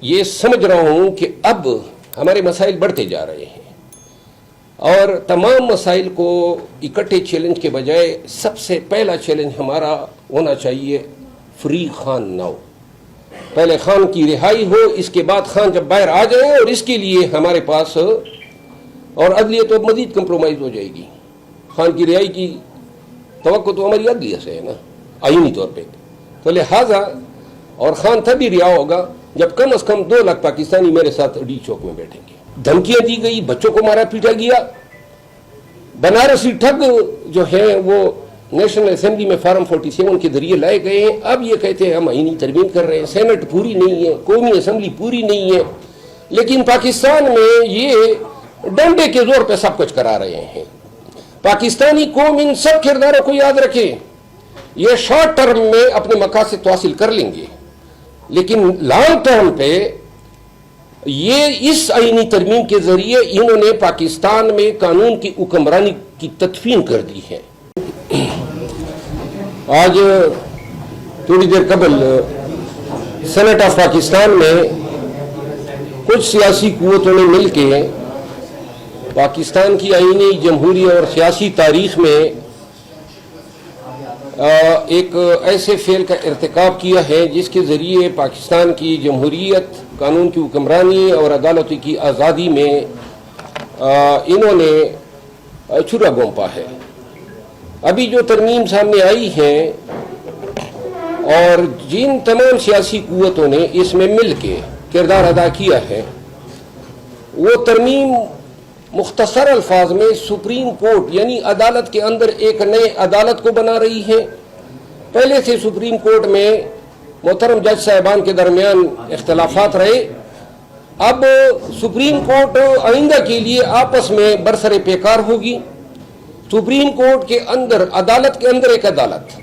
یہ سمجھ رہا ہوں کہ اب ہمارے مسائل بڑھتے جا رہے ہیں اور تمام مسائل کو اکٹھے چیلنج کے بجائے سب سے پہلا چیلنج ہمارا ہونا چاہیے فری خان ناؤ. پہلے خان کی رہائی ہو, اس کے بعد خان جب باہر آ جائیں, اور اس کے لیے ہمارے پاس اور عدلیہ تو مزید کمپرومائز ہو جائے گی. خان کی رہائی کی توقع تو ہماری عدلیہ سے ہے نا آئینی طور پہ, تو لہٰذا اور خان تبھی رہا ہوگا جب کم از کم 2 لاکھ پاکستانی میرے ساتھ ڈی چوک میں بیٹھیں گے. دھمکیاں دی گئی, بچوں کو مارا پیٹا گیا. بنارسی ٹھگ جو ہیں وہ نیشنل اسمبلی میں فارم 47 کے ذریعے لائے گئے ہیں. اب یہ کہتے ہیں ہم آئینی ترمیم کر رہے ہیں, سینٹ پوری نہیں ہے, قومی اسمبلی پوری نہیں ہے, لیکن پاکستان میں یہ ڈنڈے کے زور پہ سب کچھ کرا رہے ہیں. پاکستانی قوم ان سب کرداروں کو یاد رکھے. یہ شارٹ ٹرم میں اپنے مقاصد تو حاصل کر لیں گے, لیکن لانگ ٹرم پہ یہ اس آئینی ترمیم کے ذریعے انہوں نے پاکستان میں قانون کی حکمرانی کی تدفین کر دی ہے. آج تھوڑی دیر قبل سینٹ آف پاکستان میں کچھ سیاسی قوتوں نے مل کے پاکستان کی آئینی جمہوری اور سیاسی تاریخ میں ایک ایسے فعل کا ارتکاب کیا ہے جس کے ذریعے پاکستان کی جمہوریت, قانون کی حکمرانی اور عدالت کی آزادی میں انہوں نے چھرا گھونپا ہے. ابھی جو ترمیم سامنے آئی ہیں اور جن تمام سیاسی قوتوں نے اس میں مل کے کردار ادا کیا ہے, وہ ترمیم مختصر الفاظ میں سپریم کورٹ یعنی عدالت کے اندر ایک نئے عدالت کو بنا رہی ہے. پہلے سے سپریم کورٹ میں محترم جج صاحبان کے درمیان اختلافات رہے. اب سپریم کورٹ آئندہ کے لیے آپس میں برسر پیکار ہوگی. سپریم کورٹ کے اندر عدالت کے اندر ایک عدالت.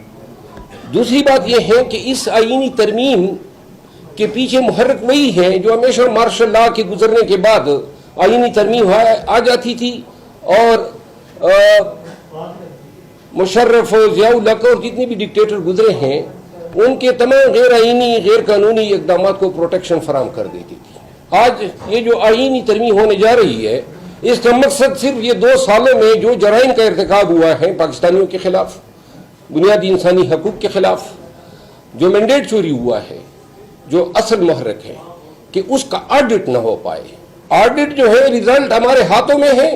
دوسری بات یہ ہے کہ اس آئینی ترمیم کے پیچھے محرک وہی ہے جو ہمیشہ مارشل لا کے گزرنے کے بعد آئینی ترمیم آ جاتی تھی, اور مشرف, ضیاء الحق اور جتنے بھی ڈکٹیٹر گزرے ہیں ان کے تمام غیر آئینی غیر قانونی اقدامات کو پروٹیکشن فراہم کر دیتی تھی. آج یہ جو آئینی ترمیم ہونے جا رہی ہے, اس کا مقصد صرف یہ 2 سالوں میں جو جرائم کا ارتکاب ہوا ہے پاکستانیوں کے خلاف, بنیادی انسانی حقوق کے خلاف, جو مینڈیٹ چوری ہوا ہے, جو اصل محرک ہے کہ اس کا آڈٹ نہ ہو پائے. آڈٹ جو ہے ریزلٹ ہمارے ہاتھوں میں ہے,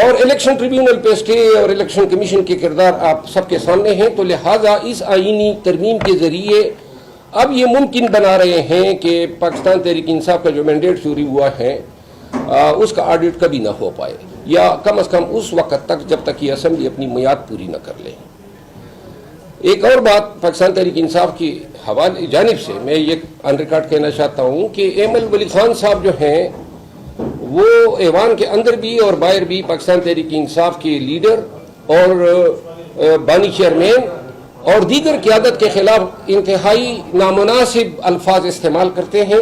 اور الیکشن ٹریبیونل پہ اسٹے اور الیکشن کمیشن کے کردار آپ سب کے سامنے ہیں. تو لہٰذا اس آئینی ترمیم کے ذریعے اب یہ ممکن بنا رہے ہیں کہ پاکستان تحریک انصاف کا جو مینڈیٹ چوری ہوا ہے اس کا آڈٹ کبھی نہ ہو پائے, یا کم از کم اس وقت تک جب تک یہ اسمبلی اپنی میعاد پوری نہ کر لے. ایک اور بات پاکستان تحریک انصاف کی حوالے جانب سے میں یہ آن ریکارڈ کہنا چاہتا ہوں کہ ایمل ولی خان صاحب جو ہیں وہ ایوان کے اندر بھی اور باہر بھی پاکستان تحریک انصاف کے لیڈر اور بانی چیئرمین اور دیگر قیادت کے خلاف انتہائی نامناسب الفاظ استعمال کرتے ہیں,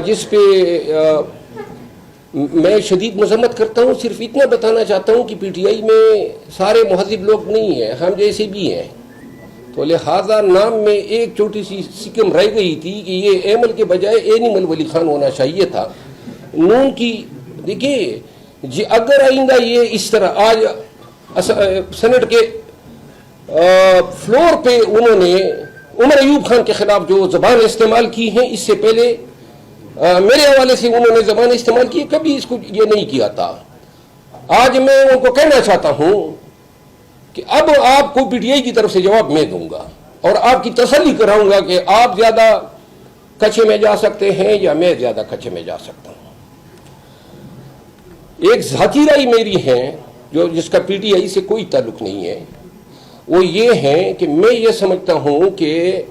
جس پہ میں شدید مذمت کرتا ہوں. صرف اتنا بتانا چاہتا ہوں کہ پی ٹی آئی میں سارے مہذب لوگ نہیں ہیں, ہم جیسے بھی ہیں, تو لہذا نام میں ایک چھوٹی سی سکم رہ گئی تھی کہ یہ ایمل کے بجائے اینیمل ولی خان ہونا چاہیے تھا. نون کی دیکھیے اگر آئندہ یہ اس طرح آج سینٹ کے فلور پہ انہوں نے عمر ایوب خان کے خلاف جو زبان استعمال کی ہیں, اس سے پہلے میرے حوالے سے انہوں نے زبان استعمال کی, کبھی اس کو یہ نہیں کیا تھا. آج میں ان کو کہنا چاہتا ہوں کہ اب آپ کو پی ٹی آئی کی طرف سے جواب میں دوں گا اور آپ کی تسلی کراؤں گا کہ آپ زیادہ کچھے میں جا سکتے ہیں یا میں زیادہ کچھے میں جا سکتا ہوں. ایک ذاتی رائے میری ہے جو جس کا پی ٹی آئی سے کوئی تعلق نہیں ہے, وہ یہ ہے کہ میں یہ سمجھتا ہوں کہ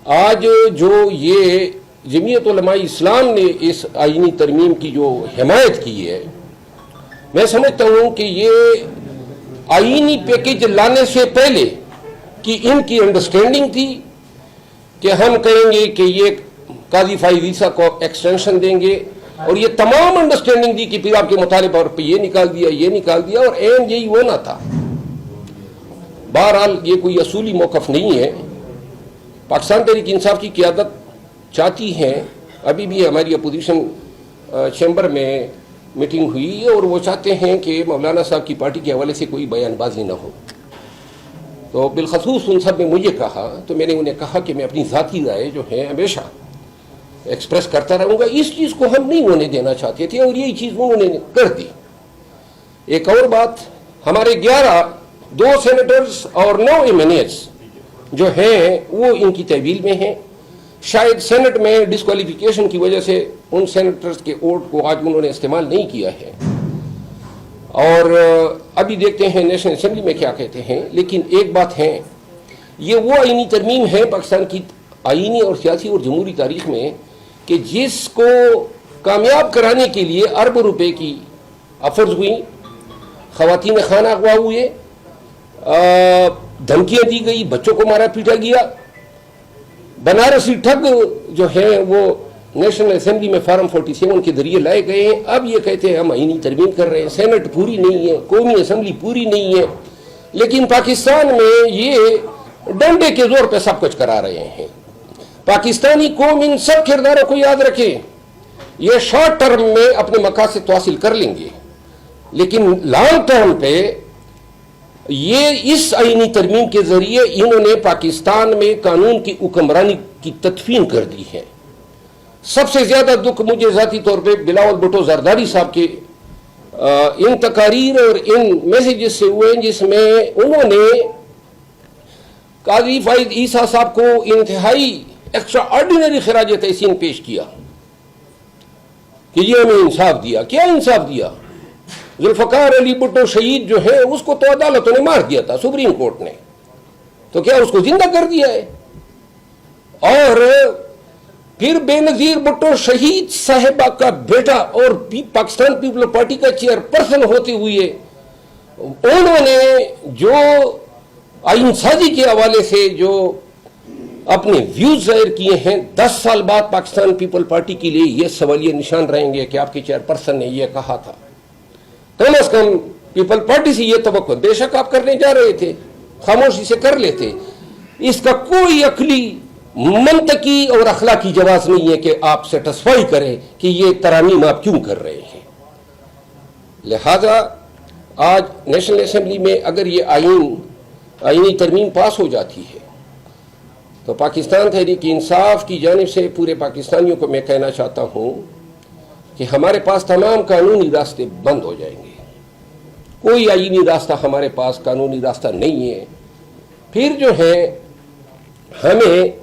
آج جو یہ جمعیت علماء اسلام نے اس آئینی ترمیم کی جو حمایت کی ہے, میں سمجھتا ہوں کہ یہ آئینی پیکج لانے سے پہلے کی ان کی انڈرسٹینڈنگ تھی کہ ہم کہیں گے کہ یہ قاضی فائز عیسیٰ کو ایکسٹینشن دیں گے, اور یہ تمام انڈرسٹینڈنگ دی کہ پھر آپ کے مطالبہ اور پہ یہ نکال دیا, اور این یہی ہونا تھا. بہرحال یہ کوئی اصولی موقف نہیں ہے. پاکستان تحریک انصاف کی قیادت چاہتی ہیں، ابھی بھی ہماری اپوزیشن چیمبر میں میٹنگ ہوئی اور وہ چاہتے ہیں کہ مولانا صاحب کی پارٹی کے حوالے سے کوئی بیان بازی نہ ہو. تو بالخصوص ان سب نے مجھے کہا تو میں نے انہیں کہا کہ میں اپنی ذاتی رائے جو ہے ہمیشہ ایکسپریس کرتا رہوں گا. اس چیز کو ہم نہیں ہونے دینا چاہتے تھے اور یہی چیز انہوں نے کر دی. ایک اور بات، ہمارے 2 سینیٹرز اور 9 ایمنیٹس جو ہیں وہ ان کی تحویل میں ہیں. شاید سینٹ میں ڈسکوالیفیکیشن کی وجہ سے ان سینیٹرز کے ووٹ کو آج انہوں نے استعمال نہیں کیا ہے اور ابھی دیکھتے ہیں نیشنل اسمبلی میں کیا کہتے ہیں. لیکن ایک بات ہے، یہ وہ آئینی ترمیم ہے پاکستان کی آئینی اور سیاسی اور جمہوری تاریخ میں کہ جس کو کامیاب کرانے کے لیے اربوں روپے کی افرز ہوئیں، خواتین خانہ اغوا ہوئے، دھمکیاں دی گئی، بچوں کو مارا پیٹا گیا. بنارسی ٹھگ جو ہیں وہ نیشنل اسمبلی میں فارم 47 کے ذریعے لائے گئے ہیں. اب یہ کہتے ہیں ہم آئینی ترمیم کر رہے ہیں، سینٹ پوری نہیں ہے، قومی اسمبلی پوری نہیں ہے. لیکن پاکستان میں یہ ڈنڈے کے زور پہ سب کچھ کرا رہے ہیں. پاکستانی قوم ان سب کرداروں کو یاد رکھے. یہ شارٹ ٹرم میں اپنے مقاصد تو حاصل کر لیں گے لیکن لانگ ٹرم پہ یہ اس آئینی ترمیم کے ذریعے انہوں نے پاکستان میں قانون کی حکمرانی کی تدفین کر دی ہے. سب سے زیادہ دکھ مجھے ذاتی طور پہ بلاول بھٹو زرداری صاحب کے ان تقاریر اور ان میسیجز سے ہوئے جس میں انہوں نے قاضی فائد عیسیٰ صاحب کو انتہائی ایکسٹرا آرڈینری خراج تحسین پیش کیا کہ یہ ہمیں انصاف دیا. کیا انصاف دیا؟ ذوالفقار علی بھٹو شہید جو ہے اس کو تو عدالتوں نے مار دیا تھا، سپریم کورٹ نے، تو کیا اس کو زندہ کر دیا ہے؟ اور پھر بے نظیر بھٹو شہید صاحبہ کا بیٹا اور پاکستان پیپل پارٹی کا چیئر پرسن ہوتے ہوئے انہوں نے جو آئین سازی کے حوالے سے جو اپنے ویوز ظاہر کیے ہیں، 10 سال بعد پاکستان پیپل پارٹی کے لیے یہ سوالیہ نشان رہیں گے کہ آپ کے چیئر پرسن نے یہ کہا تھا. کم از کم پیپل پارٹی سے یہ توقع، بے شک آپ کرنے جا رہے تھے، خاموشی سے کر لیتے. اس کا کوئی عقلی، منطقی اور اخلاقی جواز نہیں ہے کہ آپ سیٹسفائی کریں کہ یہ ترامیم آپ کیوں کر رہے ہیں. لہذا آج نیشنل اسمبلی میں اگر یہ آئینی ترمیم پاس ہو جاتی ہے تو پاکستان تحریک انصاف کی جانب سے پورے پاکستانیوں کو میں کہنا چاہتا ہوں کہ ہمارے پاس تمام قانونی راستے بند ہو جائیں گے. کوئی آئینی راستہ ہمارے پاس قانونی راستہ نہیں ہے. پھر جو ہے ہمیں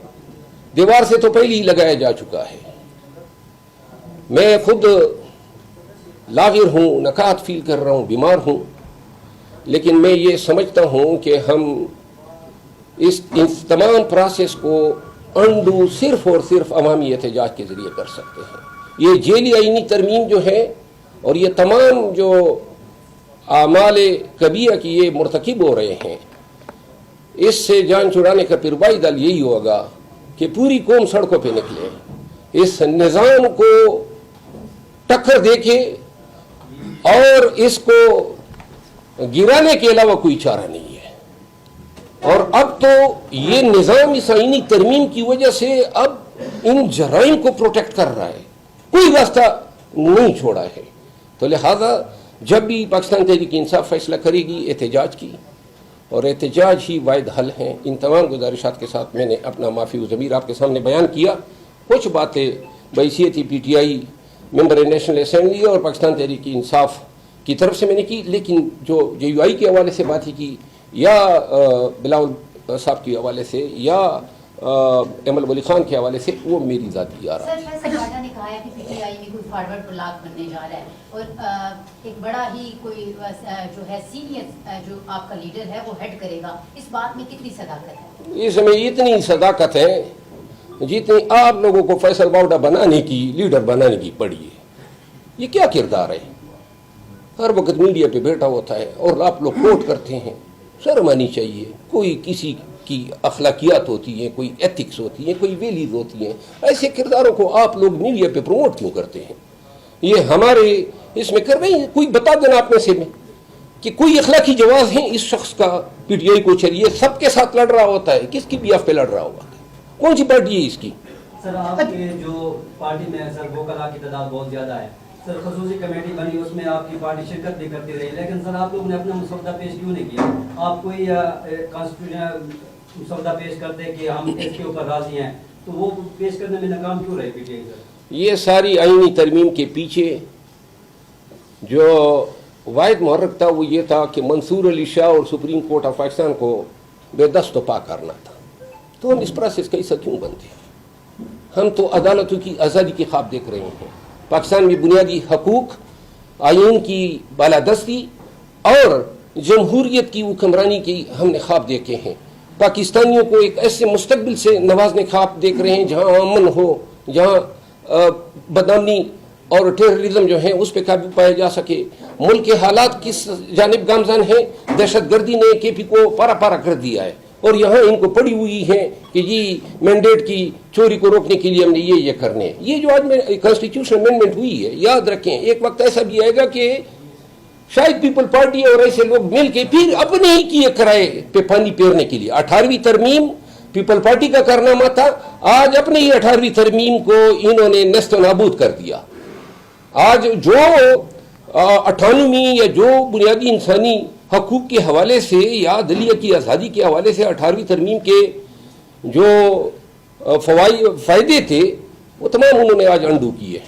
دیوار سے تو پہلے ہی لگایا جا چکا ہے. میں خود لاغر ہوں، نکات فیل کر رہا ہوں، بیمار ہوں، لیکن میں یہ سمجھتا ہوں کہ ہم اس تمام پروسیس کو انڈو صرف اور صرف عوامی احتجاج کے ذریعے کر سکتے ہیں. یہ جیلی آئینی ترمیم جو ہے اور یہ تمام جو اعمال کبیرہ کی یہ مرتکب ہو رہے ہیں، اس سے جان چھڑانے کا پروائی دل یہی ہوگا کہ پوری قوم سڑکوں پہ نکلے، اس نظام کو ٹکر دے کے اور اس کو گرانے کے علاوہ کوئی چارہ نہیں ہے. اور اب تو یہ نظام اس آئینی ترمیم کی وجہ سے اب ان جرائم کو پروٹیکٹ کر رہا ہے، کوئی راستہ نہیں چھوڑا ہے. تو لہذا جب بھی پاکستان تحریک انصاف فیصلہ کرے گی احتجاج کی، اور احتجاج ہی واحد حل ہیں. ان تمام گزارشات کے ساتھ میں نے اپنا معافی و ضمیر آپ کے سامنے بیان کیا. کچھ باتیں بحیثیت P T I member national assembly اور پاکستان تحریک انصاف کی طرف سے میں نے کی، لیکن جو جے یو آئی کے حوالے سے باتیں کی یا بلاول صاحب کے حوالے سے یا احمد ولی خان کے حوالے سے، وہ میری ذاتی آرا ہے. سر سرکار نے کہا ہے کہ پی ٹی آئی میں کوئی فارورڈ بلاک بننے جا رہا ہے اور ایک بڑا ہی کوئی جو ہے سینئر جو آپ کا لیڈر ہے وہ ہیڈ کرے گا. اس بات میں کتنی صداقت ہے؟ اس میں اتنی صداقت ہے جتنی آپ لوگوں کو فیصل باوڈا بنانے کی، لیڈر بنانے کی پڑی ہے. یہ کیا کردار ہے؟ ہر وقت میڈیا پہ بیٹھا ہوتا ہے اور آپ لوگ کوٹ کرتے ہیں. شرم آنی چاہیے. کوئی کسی کی اخلاقیات ہوتی ہیں، کوئی ایتھکس ہوتی ہیں، کوئی ویلیز ہوتی ہیں. ایسے کرداروں کو آپ لوگ میڈیا پہ پروموٹ کیوں کرتے ہیں؟ یہ ہمارے اس میں کر رہے ہیں. کوئی بتا دینا آپ میں سے میں کہ کوئی اخلاقی جواز ہے اس شخص کا پی ٹی آئی کو چلیے سب کے ساتھ لڑ رہا ہوتا ہے. کس کی بیاف پہ لڑ رہا ہوگا؟ کون سی پارٹی ہے اس کی؟ سر آپ کے جو پارٹی میں سر وکلاء کی تعداد بہت زیادہ ہے سر، خصوصی کمیٹی بنی اس میں آپ کی پارٹی شرکت بھی کرتی رہی، لیکن سر آپ لوگوں نے اپنا مسودہ پیش کیوں نہیں کیا؟ آپ کوئی کانسٹیٹیوشن مسودہ پیش کرتے کہ ہم اس کے اوپر راضی ہیں، تو وہ پیش کرنے میں ناکام کیوں رہے پی ٹی آئی سر؟ یہ ساری آئینی ترمیم کے پیچھے جو واحد محرک تھا وہ یہ تھا کہ منصور علی شاہ اور سپریم کورٹ آف پاکستان کو بے دست و پا کرنا تھا. تو ہم اس پروسیس کا حصہ کیوں بنتے ہیں؟ ہم تو عدالتوں کی آزادی کے خواب دیکھ رہے ہیں. پاکستان میں بنیادی حقوق، آئین کی بالادستی اور جمہوریت کی حکمرانی کی ہم نے خواب دیکھے ہیں. پاکستانیوں کو ایک ایسے مستقبل سے نوازنے خواب دیکھ رہے ہیں جہاں امن ہو، جہاں بدامنی اور ٹیررزم جو ہیں اس پہ قابو پایا جا سکے. ملک کے حالات کس جانب گامزن ہیں؟ دہشت گردی نے کے پی کو پارا پارا کر دیا ہے، اور یہاں ان کو پڑی ہوئی ہے کہ یہ مینڈیٹ کی چوری کو روکنے کے لیے ہم نے یہ کرنے. یہ جو آج میں کانسٹیٹیوشن امینڈمنٹ ہوئی ہے، یاد رکھیں ایک وقت ایسا بھی آئے گا کہ شاید پیپل پارٹی اور ایسے لوگ مل کے پھر اپنے ہی کیے کرائے پہ پانی پھیرنے کے لیے. 18ویں ترمیم پیپل پارٹی کا کارنامہ تھا، آج اپنے ہی 18ویں ترمیم کو انہوں نے نیست و نابود کر دیا. آج جو 98ویں یا جو بنیادی انسانی حقوق کے حوالے سے یا عدلیہ کی آزادی کے حوالے سے 18ویں ترمیم کے جو فائدے تھے وہ تمام انہوں نے آج انڈو کیے.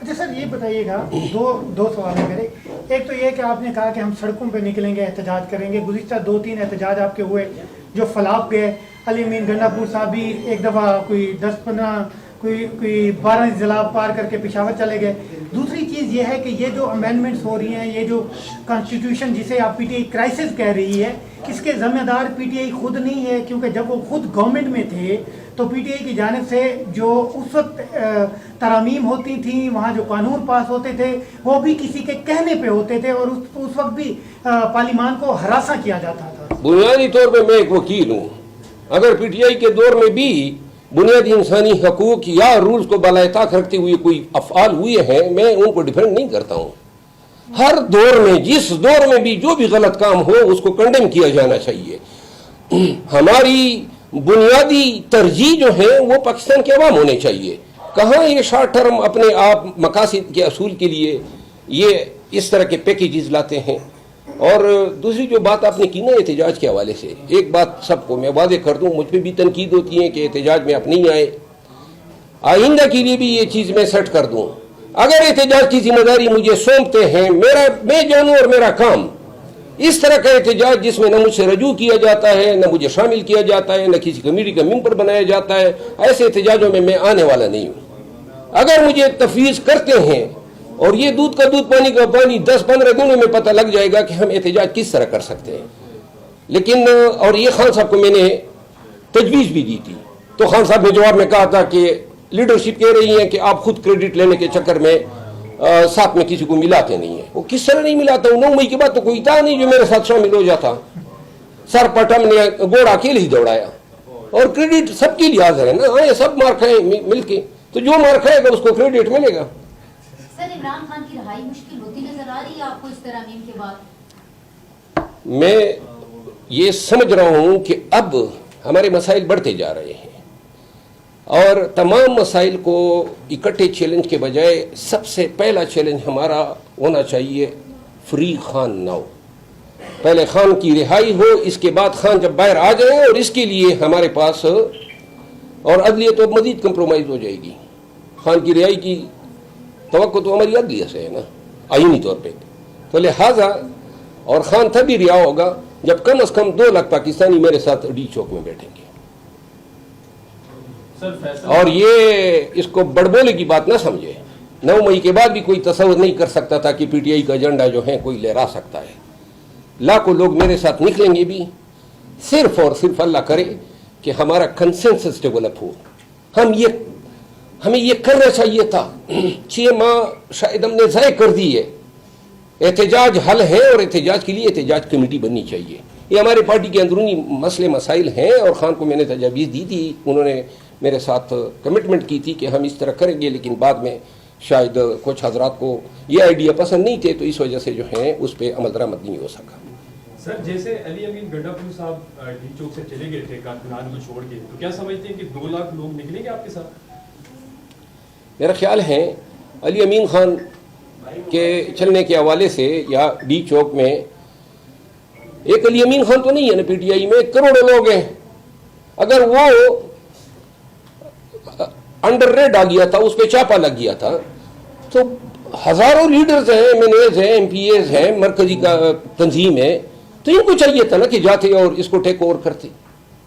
اچھا سر یہ بتائیے گا، دو سوال ہیں میرے. ایک تو یہ کہ آپ نے کہا کہ ہم سڑکوں پہ نکلیں گے، احتجاج کریں گے. گزشتہ 2-3 احتجاج آپ کے ہوئے جو فلاپ گئے. علی امین گنڈا پور صاحب بھی ایک دفعہ کوئی 10-15 کوئی 12 ضلع پار کر کے پشاور چلے گئے. دوسری چیز یہ ہے کہ یہ جو امینڈمنٹس ہو رہی ہیں، یہ جو کانسٹیٹیوشن جسے آپ پی ٹی آئی کرائسس کہہ رہی ہے، اس کے ذمہ دار پی ٹی آئی خود نہیں ہے، کیونکہ جب وہ خود گورنمنٹ میں تھے تو پی ٹی آئی کی جانب سے جو اس وقت ترامیم ہوتی تھیں، وہاں جو قانون پاس ہوتے تھے وہ بھی کسی کے کہنے پہ ہوتے تھے، اور اس وقت بھی پارلیمان کو ہراساں کیا جاتا تھا. بنیادی طور پہ میں ایک وکیل ہوں. اگر پی ٹی آئی کے دور میں بھی بنیادی انسانی حقوق یا رولز کو بالائے طاق رکھتے ہوئے کوئی افعال ہوئے ہیں، میں ان کو ڈیفینڈ نہیں کرتا ہوں. ہر دور میں جس دور میں بھی جو بھی غلط کام ہو اس کو کنڈیم کیا جانا چاہیے. ہماری بنیادی ترجیح جو ہے وہ پاکستان کے عوام ہونے چاہیے. کہاں یہ شارٹ ٹرم اپنے آپ مقاصد کے اصول کے لیے یہ اس طرح کے پیکیجز لاتے ہیں. اور دوسری جو بات آپ نے کی نا احتجاج کے حوالے سے، ایک بات سب کو میں واضح کر دوں، مجھ پہ بھی تنقید ہوتی ہے کہ احتجاج میں آپ نہیں آئے. آئندہ کے لیے بھی یہ چیز میں سیٹ کر دوں، اگر احتجاج کی ذمہ داری مجھے سونپتے ہیں، میں جانوں اور میرا کام اس طرح کا احتجاج جس میں نہ مجھ سے رجوع کیا جاتا ہے، نہ مجھے شامل کیا جاتا ہے، نہ کسی کمیٹی کا ممبر بنایا جاتا ہے، ایسے احتجاجوں میں آنے والا نہیں ہوں. اگر مجھے تفویض کرتے ہیں اور یہ دودھ کا دودھ پانی کا پانی 10-15 دنوں میں پتہ لگ جائے گا کہ ہم احتجاج کس طرح کر سکتے ہیں. لیکن اور یہ خان صاحب کو میں نے تجویز بھی دی تھی، تو خان صاحب نے جواب میں کہا تھا کہ لیڈرشپ کہہ رہی ہے کہ آپ خود کریڈٹ لینے کے چکر میں ساتھ میں کسی کو ملاتے نہیں ہیں. وہ کس طرح نہیں ملاتا ہوں؟ 9 مئی کے بعد تو کوئی تھا نہیں جو میرے ساتھ شامل ہو جاتا. سر پٹم نے گوڑا اکیلے ہی دوڑایا، اور کریڈٹ سب کے لیے حاضر ہے نا. ہاں یہ سب مار کھائیں مل کے، تو جو مار کھائے گا اس کو کریڈٹ ملے گا. سر عمران خان کی رہائی مشکل ہوتی نظر آ رہی ہے آپ کو اس ترامیم کے بعد؟ میں یہ سمجھ رہا ہوں کہ اب ہمارے مسائل بڑھتے جا رہے ہیں، اور تمام مسائل کو اکٹھے چیلنج کے بجائے سب سے پہلا چیلنج ہمارا ہونا چاہیے فری خان ناؤ. پہلے خان کی رہائی ہو، اس کے بعد خان جب باہر آ جائیں، اور اس کے لیے ہمارے پاس اور عدلیہ تو مزید کمپرومائز ہو جائے گی. خان کی رہائی کی توقع تو ہماری عدلیہ سے ہے نا آئینی طور پہ، تو لہٰذا اور خان تبھی رہا ہوگا جب کم از کم 2 لاکھ پاکستانی میرے ساتھ ڈی چوک میں بیٹھیں گے. اور یہ اس کو بڑبولے کی بات نہ سمجھے. 9 مئی کے بعد بھی کوئی تصور نہیں کر سکتا تھا کہ پی ٹی آئی کا ایجنڈا جو ہے کوئی لہرا سکتا ہے. لاکھوں لوگ میرے ساتھ نکلیں گے بھی، صرف اور صرف اللہ کرے کہ ہمارا کنسنسس ڈیولپ ہو. ہمیں یہ کرنا چاہیے تھا. 6 ماہ شاید ہم نے ضائع کر دی ہے. احتجاج حل ہے، اور احتجاج کے لیے احتجاج کمیٹی بننی چاہیے. یہ ہمارے پارٹی کے اندرونی مسئلے مسائل ہیں، اور خان کو میں نے تجاویز دی تھی، انہوں نے میرے ساتھ کمٹمنٹ کی تھی کہ ہم اس طرح کریں گے، لیکن بعد میں شاید کچھ حضرات کو یہ آئیڈیا پسند نہیں تھے، تو اس وجہ سے جو ہیں اس پہ عمل درآمد نہیں ہو سکا. سر جیسے علی امین گنڈا پور صاحب ڈی چوک سے چلے گئے تھے کارکنان کو چھوڑ کے، تو کیا سمجھتے ہیں کہ 2 لاکھ لوگ نکلیں گے آپ کے ساتھ؟ میرا خیال ہے علی امین خان کے چلنے کے حوالے سے یا ڈی چوک میں ایک علی امین خان تو نہیں ہے نا پی ٹی آئی میں، کروڑوں لوگ ہیں. اگر وہ انڈر ریڈ آ گیا تھا، اس پہ چاپا لگ گیا تھا، تو ہزاروں لیڈرز ہیں، ایم این ایز ہیں، ایم پی ایز ہیں، مرکزی کا تنظیم ہے، تو ان کو چاہیے تھا نا کہ جاتے اور اس کو ٹیک اوور کرتے.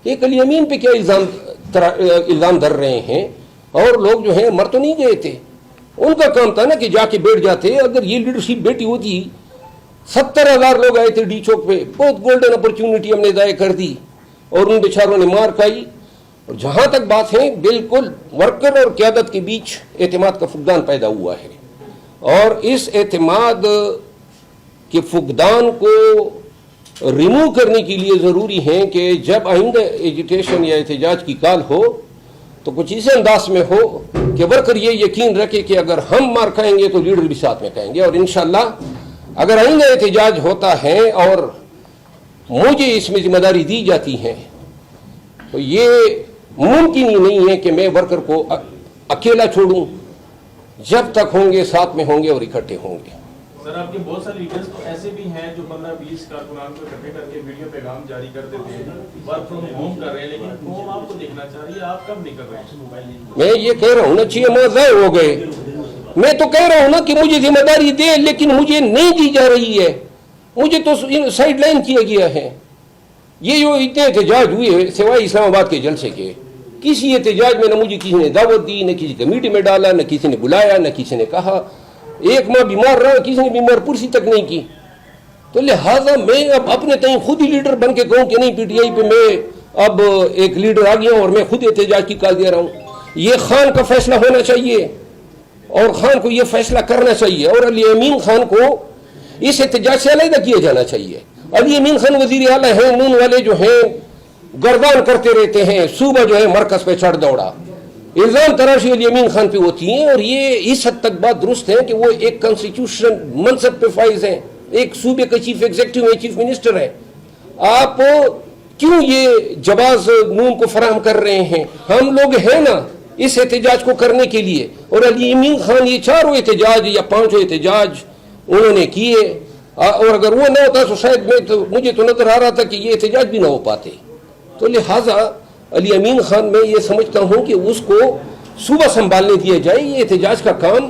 ایک علی امین پہ کیا الزام دھر رہے ہیں؟ اور لوگ جو ہیں مر تو نہیں گئے تھے. ان کا کام تھا نا کہ جا کے بیٹھ جاتے. اگر یہ لیڈرشپ بیٹی ہوتی، 70,000 لوگ آئے تھے ڈی چوک پہ، بہت گولڈن اپرچونٹی ہم نے ضائع کر دی اور ان بیچاروں نے مار کھائی. اور جہاں تک بات ہے، بالکل ورکر اور قیادت کے بیچ اعتماد کا فقدان پیدا ہوا ہے، اور اس اعتماد کے فقدان کو ریموو کرنے کے لیے ضروری ہے کہ جب آئندہ ایجیٹیشن یا احتجاج کی کال ہو تو کچھ اس انداز میں ہو کہ ورکر یہ یقین رکھے کہ اگر ہم مار کھائیں گے تو لیڈر بھی ساتھ میں کہیں گے. اور انشاءاللہ اگر آئندہ احتجاج ہوتا ہے اور مجھے اس میں ذمہ داری دی جاتی ہے تو یہ ممکن ہی نہیں ہے کہ میں ورکر کو اکیلا چھوڑوں. جب تک ہوں گے ساتھ میں ہوں گے اور اکٹھے ہوں گے. سر آپ کے بہت سارے لیڈرز تو ایسے بھی ہیں جو 15-20 کارکنان کو اکٹھے کر کے ویڈیو پیغام جاری کر دیتے ہیں، ورک فرام ہوم کر رہے ہیں، لیکن قوم آپ کو دیکھنا چاہ رہی ہے، آپ کب نہیں کر رہے ہیں موبائل؟ میں یہ کہہ رہا ہوں نا، 6 ماہ ضائع ہو گئے. میں تو کہہ رہا ہوں نا کہ مجھے ذمہ داری دے، لیکن مجھے نہیں دی جا رہی ہے. مجھے تو سائڈ لائن کیا گیا ہے. یہ جو اتنے احتجاج ہوئے سوائے اسلام آباد کے جلسے کے، کسی احتجاج میں نہ مجھے کسی نے دعوت دی، نہ کسی کمیٹی میں ڈالا، نہ کسی نے بلایا، نہ کسی نے کہا. 1 ماہ بیمار رہا، کسی نے بیمار پرسی تک نہیں کی. تو لہٰذا میں اب اپنے تئیں خود ہی لیڈر بن کے کہوں کہ نہیں، پی ٹی آئی پہ میں اب ایک لیڈر آ گیا ہوں اور میں خود احتجاج کی کال دے رہا ہوں. یہ خان کا فیصلہ ہونا چاہیے اور خان کو یہ فیصلہ کرنا چاہیے، اور علی امین خان کو اس احتجاج سے علیحدہ کیا جانا چاہیے. علی امین خان وزیر اعلیٰ ہیں، نون والے جو ہیں گردان کرتے رہتے ہیں، صوبہ جو ہے مرکز پہ چڑھ دوڑا. الزام تراشی علی امین خان پہ ہوتی ہیں، اور یہ اس حد تک بات درست ہے کہ وہ ایک کانسٹیٹیوشن منصب پہ فائز ہیں، ایک صوبے کا چیف ایگزیکٹو ہے، چیف منسٹر ہے. آپ کیوں یہ جواز نون کو فراہم کر رہے ہیں؟ ہم لوگ ہیں نا اس احتجاج کو کرنے کے لیے. اور علی امین خان یہ 4 احتجاج یا 5 احتجاج انہوں نے کیے، اور اگر وہ نہ ہوتا تو شاید مجھے تو نظر آ رہا تھا کہ یہ احتجاج بھی نہ ہو پاتے. تو لہٰذا علی امین خان میں یہ سمجھتا ہوں کہ اس کو صوبہ سنبھالنے دیا جائے. یہ احتجاج کا کام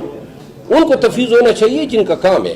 ان کو تفویض ہونا چاہیے جن کا کام ہے.